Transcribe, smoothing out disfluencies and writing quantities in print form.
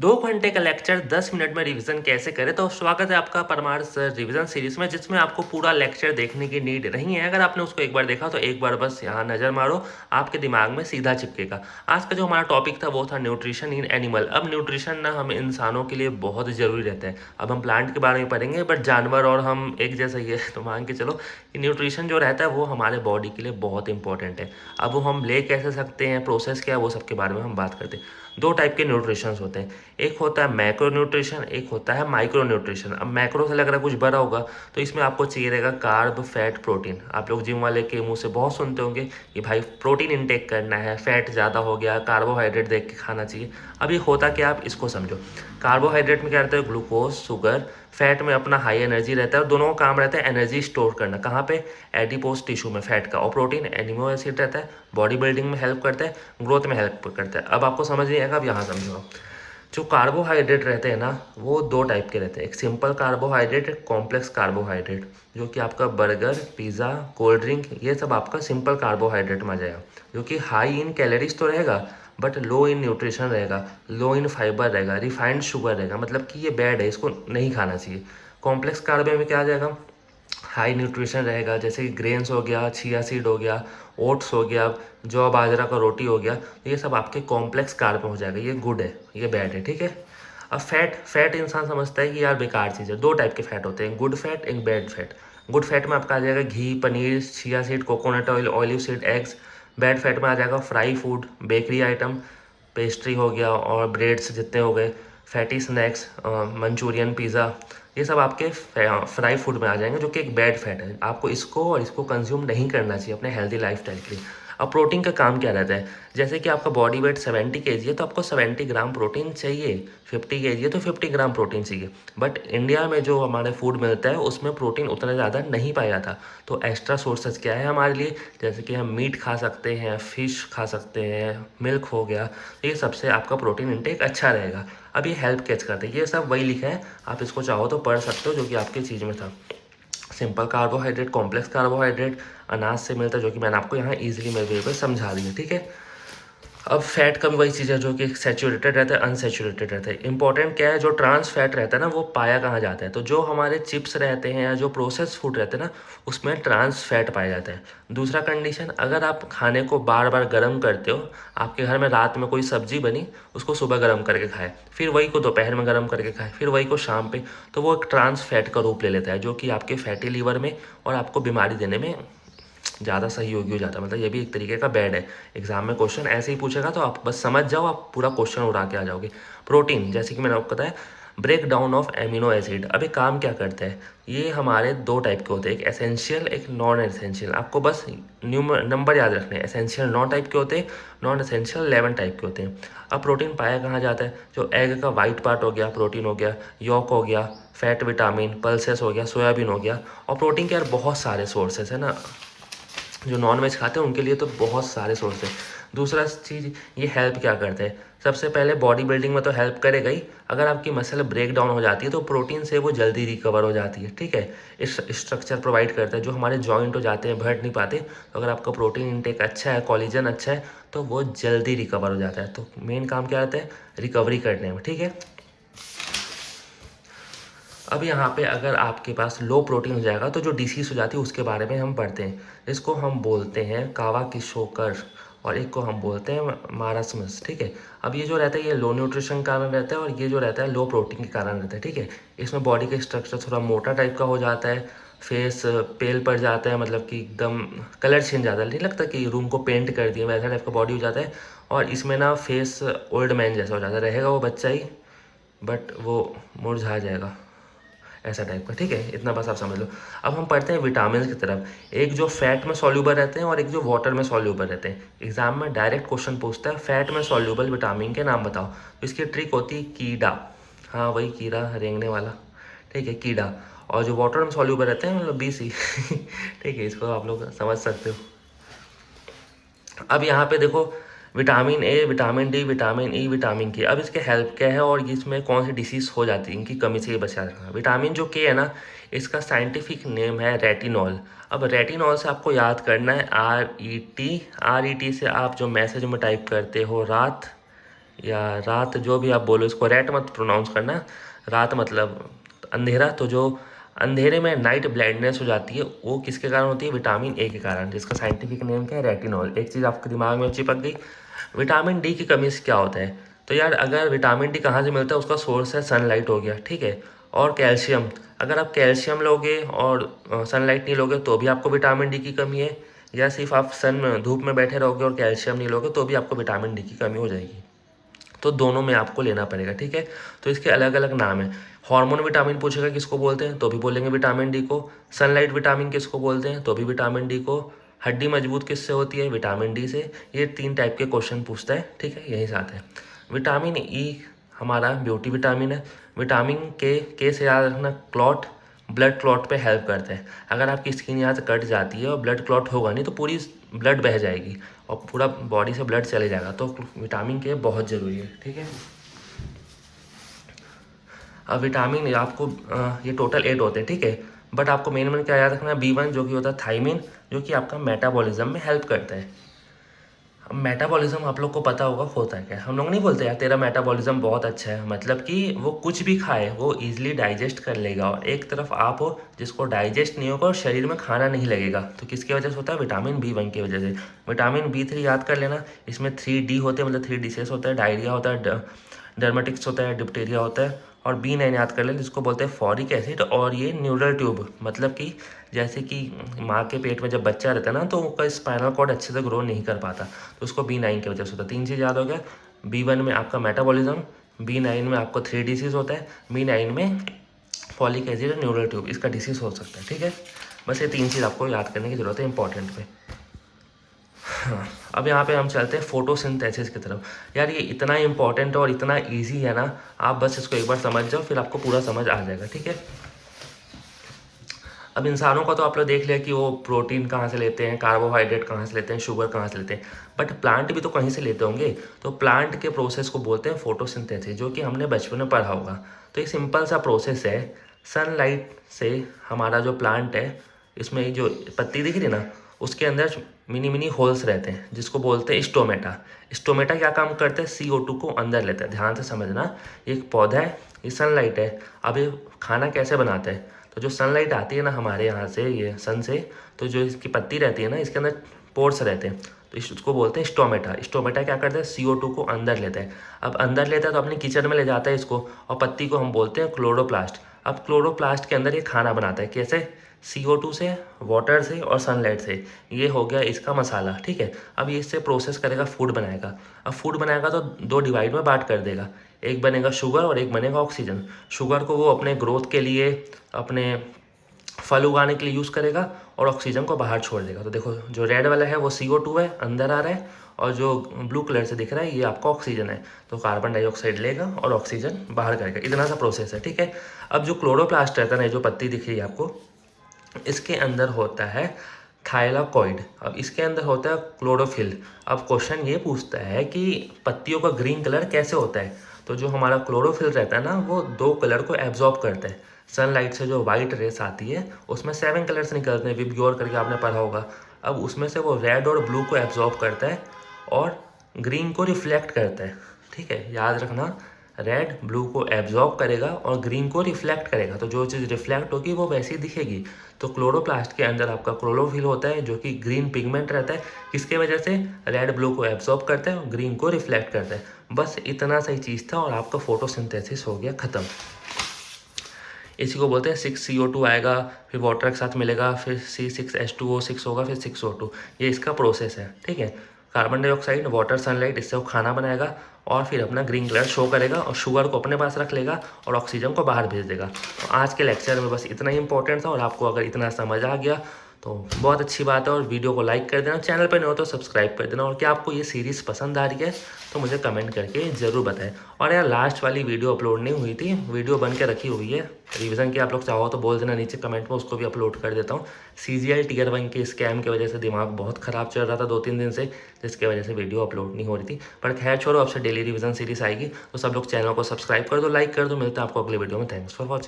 2 घंटे का lecture 10 minute में रिवीजन कैसे करें। तो स्वागत है आपका परमार सर रिवीजन सीरीज में, जिसमें आपको पूरा लेक्चर देखने की नीड नहीं है। अगर आपने उसको एक बार देखा तो एक बार बस यहाँ नज़र मारो, आपके दिमाग में सीधा चिपकेगा। आज का जो हमारा टॉपिक था वो था न्यूट्रिशन इन एनिमल। अब न्यूट्रिशन ना हम इंसानों के लिए बहुत ज़रूरी रहता है। अब हम प्लांट के बारे में पढ़ेंगे, बट जानवर और हम एक जैसा ही है, तो मान के चलो कि न्यूट्रिशन जो रहता है वो हमारे बॉडी के लिए बहुत इंपॉर्टेंट है। अब वो हम ले कैसे सकते हैं, प्रोसेस क्या है, वो सब के बारे में हम बात करते हैं। 2 टाइप के न्यूट्रिशंस होते हैं, एक होता है मैक्रो न्यूट्रिशन, एक होता है माइक्रो न्यूट्रिशन। अब मैक्रो से लग रहा है कुछ बड़ा होगा, तो इसमें आपको चाहिए रहेगा कार्ब, फैट, प्रोटीन। आप लोग जिम वाले के मुंह से बहुत सुनते होंगे कि भाई प्रोटीन इंटेक करना है, फैट ज़्यादा हो गया, कार्बोहाइड्रेट देख के खाना चाहिए। अब ये होता क्या, आप इसको समझो। कार्बोहाइड्रेट में क्या रहता है, ग्लूकोज, शुगर। फैट में अपना हाई एनर्जी रहता है, और दोनों का काम रहता है एनर्जी स्टोर करना। कहाँ पे, एडिपोज टिश्यू में, फैट का। और प्रोटीन एनिमो एसिड रहता है, बॉडी बिल्डिंग में हेल्प करता है, ग्रोथ में हेल्प करता है। अब आपको समझ नहीं आएगा, अब यहाँ समझो। जो कार्बोहाइड्रेट रहते हैं ना, वो 2 टाइप के रहते हैं, एक सिंपल कार्बोहाइड्रेट, एक कॉम्प्लेक्स कार्बोहाइड्रेट। जो कि आपका बर्गर, पिज़्ज़ा, कोल्ड ड्रिंक, ये सब आपका सिंपल कार्बोहाइड्रेट में आ जाएगा, जो कि हाई इन कैलोरीज तो रहेगा, बट लो इन न्यूट्रिशन रहेगा, लो इन फाइबर रहेगा, रिफाइंड शुगर रहेगा। मतलब कि ये बैड है, इसको नहीं खाना चाहिए। कॉम्प्लेक्स कार्ब में क्या आ जाएगा, हाई न्यूट्रिशन रहेगा, जैसे कि ग्रेन्स हो गया, चिया सीड हो गया, ओट्स हो गया, जौ बाजरा का रोटी हो गया। तो ये सब आपके कॉम्प्लेक्स कार्ब में हो जाएगा। ये गुड है, ये बैड है, ठीक है। अब फैट इंसान समझता है कि यार बेकार चीज़ है। 2 टाइप के फैट होते हैं, गुड फैट, एक बैड फैट। गुड फैट में आपका आ जाएगा घी, पनीर, chia seed, coconut oil, olive seed, eggs. Bad fat में आ जाएगा fry food, bakery item, pastry हो गया, और ब्रेड्स जितने हो गए, फैटी स्नैक्स, मंचूरियन, पिज़्ज़ा। ये सब आपके फ्राई फूड में आ जाएंगे, जो कि एक बैड फैट है। आपको इसको और इसको कंज्यूम नहीं करना चाहिए अपने हेल्दी लाइफस्टाइल के लिए। अब प्रोटीन का काम क्या रहता है, जैसे कि आपका बॉडी वेट 70 kg है, तो आपको 70 ग्राम प्रोटीन चाहिए। 50 kg है तो 50 ग्राम प्रोटीन चाहिए। बट इंडिया में जो हमारे फूड मिलता है उसमें प्रोटीन उतना ज़्यादा नहीं पाया जाता। तो एक्स्ट्रा सोर्सेज क्या है हमारे लिए, जैसे कि हम मीट खा सकते हैं, फ़िश खा सकते हैं, मिल्क हो गया। ये सबसे आपका प्रोटीन इंटेक अच्छा रहेगा। अब ये हेल्प कैच करते हैं, ये सब वही लिखा है, आप इसको चाहो तो पढ़ सकते हो, जो कि आपकी चीज़ में था। सिंपल कार्बोहाइड्रेट, कॉम्प्लेक्स कार्बोहाइड्रेट अनाज से मिलता है, जो कि मैंने आपको यहाँ ईजिली मेरे वे पर समझा दिया, ठीक है। अब फैट का भी वही चीज़ है, जो कि सैचुरेटेड रहता है, अनसैचुरेटेड रहता है। इंपॉर्टेंट क्या है, जो ट्रांस फैट रहता है ना, वो पाया कहाँ जाता है, तो जो हमारे चिप्स रहते हैं या जो प्रोसेस फूड रहते हैं ना, उसमें ट्रांस फैट पाया जाता है। दूसरा कंडीशन, अगर आप खाने को बार बार गर्म करते हो, आपके घर में रात में कोई सब्जी बनी, उसको सुबह गर्म करके खाए, फिर वही को दोपहर में गर्म करके खाए, फिर वही को शाम पे, तो वो एक ट्रांस फैट का रूप ले लेता है, जो कि आपके फैटी लीवर में और आपको बीमारी देने में ज़्यादा सहयोगी हो जाता है। मतलब ये भी एक तरीके का बैड है। एग्जाम में क्वेश्चन ऐसे ही पूछेगा तो आप बस समझ जाओ, आप पूरा क्वेश्चन उड़ा के आ जाओगे। प्रोटीन, जैसे कि मैंने आपको बताया, break down of amino acid. अब ये काम क्या करता है, ये हमारे 2 टाइप के होते हैं, एक एसेंशियल, एक नॉन एसेंशियल। आपको बस नंबर याद रखने हैं। एसेंशियल 9 टाइप के होते हैं, नॉन एसेंशियल 11 टाइप के होते हैं। अब प्रोटीन पाया कहाँ जाता है, जो एग का वाइट पार्ट हो गया प्रोटीन हो गया, यॉक हो गया, फैट, विटामिन, पल्सेस हो गया, सोयाबीन हो गया। और प्रोटीन के यार बहुत सारे सोर्सेस है ना, जो नॉन वेज खाते हैं उनके लिए तो बहुत सारे सोर्स है। दूसरा चीज़, ये हेल्प क्या करते हैं, सबसे पहले बॉडी बिल्डिंग में तो हेल्प करेगा ही। अगर आपकी मसल ब्रेक डाउन हो जाती है तो प्रोटीन से वो जल्दी रिकवर हो जाती है, ठीक है। इस स्ट्रक्चर प्रोवाइड करता है, जो हमारे जॉइंट हो जाते हैं, बढ़ नहीं पाते, तो अगर आपका प्रोटीन इंटेक अच्छा है, कोलेजन अच्छा है, तो वो जल्दी रिकवर हो जाता है। तो मेन काम क्या रहता है, रिकवरी करने में, ठीक है। अब यहाँ पे अगर आपके पास लो प्रोटीन हो जाएगा तो जो डिसीज़ हो जाती है उसके बारे में हम पढ़ते हैं। इसको हम बोलते हैं कावाकिशोकर, और एक को हम बोलते हैं मारास्मस, ठीक है। अब ये जो रहता है ये लो न्यूट्रिशन के कारण रहता है, और ये जो रहता है लो प्रोटीन के कारण रहता है, ठीक है। इसमें बॉडी का स्ट्रक्चर थोड़ा मोटा टाइप का हो जाता है, फेस पेल पड़ जाता है, मतलब कि एकदम कलर चेंज जाता है, नहीं लगता कि रूम को पेंट कर दिया, वैसा टाइप का बॉडी हो जाता है। और इसमें ना फेस ओल्ड मैन जैसा हो जाता है, रहेगा वो बच्चा ही, बट वो मुरझा जाएगा, ऐसा टाइप का, ठीक है। इतना बस आप समझ लो। अब हम पढ़ते हैं विटामिन की तरफ। एक जो फैट में सॉल्यूबल रहते हैं और एक जो वाटर में सॉल्यूबल रहते हैं। एग्जाम में डायरेक्ट क्वेश्चन पूछता है, फैट में सॉल्यूबल विटामिन के नाम बताओ। तो इसकी ट्रिक होती है कीड़ा, हाँ वही कीड़ा रेंगने वाला, ठीक है, कीड़ा। और जो वाटर में सॉल्यूबल रहते हैं मतलब BC ठीक है, इसको आप लोग समझ सकते हो। अब यहाँ पे देखो, vitamin A, vitamin D, vitamin E, vitamin के। अब इसके हेल्प क्या है और इसमें कौन सी डिसीज़ हो जाती है, इनकी कमी से ये बचा रखना। विटामिन जो के है ना, इसका साइंटिफिक नेम है रेटिनॉल। अब रेटिनॉल से आपको याद करना है RET। RET से आप जो मैसेज में टाइप करते हो रात, या रात, जो भी आप बोलो, इसको रैट मत प्रोनाउंस करना। रात मतलब अंधेरा। तो जो अंधेरे में नाइट ब्लाइंडनेस हो जाती है वो किसके कारण होती है? विटामिन ए के कारण, जिसका साइंटिफिक नेम क्या है? रेटिनॉल। एक चीज़ आपके दिमाग में चिपक गई। विटामिन डी की कमी से क्या होता है? तो यार अगर विटामिन डी कहाँ से मिलता है? उसका सोर्स है सनलाइट हो गया, ठीक है। और कैल्शियम, अगर आप कैल्शियम लोगे और सनलाइट नहीं लोगे तो भी आपको विटामिन डी की कमी है। या सिर्फ आप धूप में बैठे रहोगे और कैल्शियम नहीं लोगे तो भी आपको विटामिन डी की कमी हो जाएगी। तो दोनों में आपको लेना पड़ेगा, ठीक है। तो इसके अलग अलग नाम है। हार्मोन विटामिन पूछेगा किसको बोलते हैं, तो भी बोलेंगे विटामिन डी को। सनलाइट विटामिन किसको बोलते हैं, तो भी विटामिन डी को। हड्डी मजबूत किससे होती है? विटामिन डी से। ये 3 टाइप के क्वेश्चन पूछता है, ठीक है। यही साथ है। विटामिन ई हमारा ब्यूटी विटामिन है। विटामिन के से याद रखना, क्लॉट, ब्लड क्लॉट पे हेल्प करते हैं। अगर आपकी स्किन यहाँ से कट जाती है और ब्लड क्लॉट होगा नहीं तो पूरी ब्लड बह जाएगी और पूरा बॉडी से ब्लड चले जाएगा। तो विटामिन के बहुत ज़रूरी है, ठीक है। अब विटामिन आपको ये टोटल 8 होते हैं, ठीक है। बट आपको मेन क्या याद रखना है? B1 जो कि होता है थायमिन, जो कि आपका मेटाबॉलिज्म में हेल्प करता है। अब मेटाबॉलिज्म आप लोग को पता होगा होता है क्या। हम लोग नहीं बोलते यार तेरा मेटाबॉलिज्म बहुत अच्छा है, मतलब कि वो कुछ भी खाए वो इजीली डाइजेस्ट कर लेगा। और एक तरफ आप हो जिसको डाइजेस्ट नहीं होगा और शरीर में खाना नहीं लगेगा। तो किसकी वजह से होता है? विटामिन B1 की वजह से। विटामिन B3 याद कर लेना, इसमें 3D होते हैं, मतलब 3 डिसीज होता है। डायरिया होता है, डर्मेटिक्स होता है, डिप्टेरिया होता है। और B9 याद कर लें, जिसको बोलते हैं फॉरिक एसिड। और ये न्यूरल ट्यूब, मतलब कि जैसे कि माँ के पेट में जब बच्चा रहता है ना तो उसका स्पाइनल कॉर्ड अच्छे से ग्रो नहीं कर पाता, तो उसको B9 की वजह से होता है। 3 चीज़ याद हो गया। B1 में आपका मेटाबॉलिज्म, B9 में आपको 3 डिसीज़ होता है, B9 में फॉलिक एसिड और न्यूरल ट्यूब, इसका डिसीज़ हो सकता है, ठीक है। बस ये 3 चीज़ आपको याद करने की ज़रूरत है इंपॉर्टेंट पे। हाँ, अब यहाँ पे हम चलते हैं फोटोसिंथेसिस की तरफ। यार ये इतना इंपॉर्टेंट और इतना इजी है ना, आप बस इसको एक बार समझ जाओ फिर आपको पूरा समझ आ जाएगा, ठीक है। अब इंसानों का तो आप लोग देख लिया कि वो प्रोटीन कहाँ से लेते हैं, कार्बोहाइड्रेट कहाँ से लेते हैं, शुगर कहाँ से लेते हैं। बट प्लांट भी तो कहीं से लेते होंगे। तो प्लांट के प्रोसेस को बोलते हैं फोटोसिंथेसिस, जो कि हमने बचपन में पढ़ा होगा। तो ये सिंपल सा प्रोसेस है। सनलाइट से हमारा जो प्लांट है, इसमें जो पत्ती दिख रही है ना, उसके अंदर मिनी मिनी होल्स रहते हैं जिसको बोलते हैं स्टोमेटा। स्टोमेटा क्या काम करते हैं? CO2 को अंदर लेते हैं। ध्यान से समझना, एक पौधा है, ये सनलाइट है। अब ये खाना कैसे बनाता है? तो जो सनलाइट आती है ना हमारे यहाँ से, ये सन से, तो जो इसकी पत्ती रहती है ना, इसके अंदर पोर्स रहते हैं, तो इसको बोलते हैं स्टोमेटा। स्टोमेटा क्या करता है? CO2 को अंदर लेता है। अब अंदर लेता है तो अपने किचन में ले जाता है इसको, और पत्ती को हम बोलते हैं क्लोरोप्लास्ट। अब क्लोरोप्लास्ट के अंदर ये खाना बनाता है। कैसे? CO2 से, वाटर से और सनलाइट से। ये हो गया इसका मसाला, ठीक है। अब ये इससे प्रोसेस करेगा, फूड बनाएगा। अब फूड बनाएगा तो 2 डिवाइड में बांट कर देगा, एक बनेगा शुगर और एक बनेगा ऑक्सीजन। शुगर को वो अपने ग्रोथ के लिए, अपने फल उगाने के लिए यूज़ करेगा, और ऑक्सीजन को बाहर छोड़ देगा। तो देखो जो रेड वाला है वो CO2 है, अंदर आ रहा है, और जो ब्लू कलर से दिख रहा है ये आपका ऑक्सीजन है। तो कार्बन डाइऑक्साइड लेगा और ऑक्सीजन बाहर करेगा। इतना सा प्रोसेस है, ठीक है। अब जो क्लोरोप्लास्ट रहता है ना, जो पत्ती दिख रही है आपको, इसके अंदर होता है थाइलाकॉइड। अब इसके अंदर होता है क्लोरोफिल। अब क्वेश्चन ये पूछता है कि पत्तियों का ग्रीन कलर कैसे होता है? तो जो हमारा क्लोरोफिल रहता है ना, वो 2 कलर को एब्जॉर्ब करता है। सनलाइट से जो वाइट रेस आती है उसमें 7 कलर्स निकलते हैं, विबग्योर करके आपने पढ़ा होगा। अब उसमें से वो रेड और ब्लू को एब्जॉर्ब करता है और ग्रीन को रिफ्लेक्ट करता है, ठीक है। याद रखना, रेड ब्लू को एब्जॉर्ब करेगा और ग्रीन को रिफ्लेक्ट करेगा। तो जो चीज़ रिफ्लेक्ट होगी वो वैसी दिखेगी। तो क्लोरोप्लास्ट के अंदर आपका क्लोरोफिल होता है, जो कि ग्रीन पिगमेंट रहता है। किसके वजह से? रेड ब्लू को एब्जॉर्ब करता है और ग्रीन को रिफ्लेक्ट करता है। बस इतना सही चीज़ था और आपका फोटोसिंथेसिस हो गया ख़त्म। इसी को बोलते हैं 6CO2 आएगा, फिर वाटर के साथ मिलेगा, फिर C6H2O6 होगा, फिर 6O2। ये इसका प्रोसेस है, ठीक है। कार्बन डाइऑक्साइड, वाटर, सनलाइट, इससे वो खाना बनाएगा और फिर अपना ग्रीन कलर शो करेगा, और शुगर को अपने पास रख लेगा और ऑक्सीजन को बाहर भेज देगा। तो आज के लेक्चर में बस इतना ही इंपॉर्टेंट था, और आपको अगर इतना समझ आ गया तो बहुत अच्छी बात है। और वीडियो को लाइक कर देना, चैनल पर नहीं हो तो सब्सक्राइब कर देना। और क्या आपको ये सीरीज़ पसंद आ रही है तो मुझे कमेंट करके ज़रूर बताएं। और यार लास्ट वाली वीडियो अपलोड नहीं हुई थी, वीडियो बन के रखी हुई है रिवीजन की। आप लोग चाहो तो बोल देना नीचे कमेंट में, उसको भी अपलोड कर देता हूँ। CGL Tier 1 के स्कैम की वजह से दिमाग बहुत ख़राब चल रहा था 2-3 दिन से, जिसकी वजह से वीडियो अपलोड नहीं हो रही थी। पर खैर छोड़ो, अब से डेली रिवीजन सीरीज़ आएगी। तो सब लोग चैनल को सब्सक्राइब कर दो, लाइक कर दो। मिलते हैं आपको अगले वीडियो में। Thanks for watching.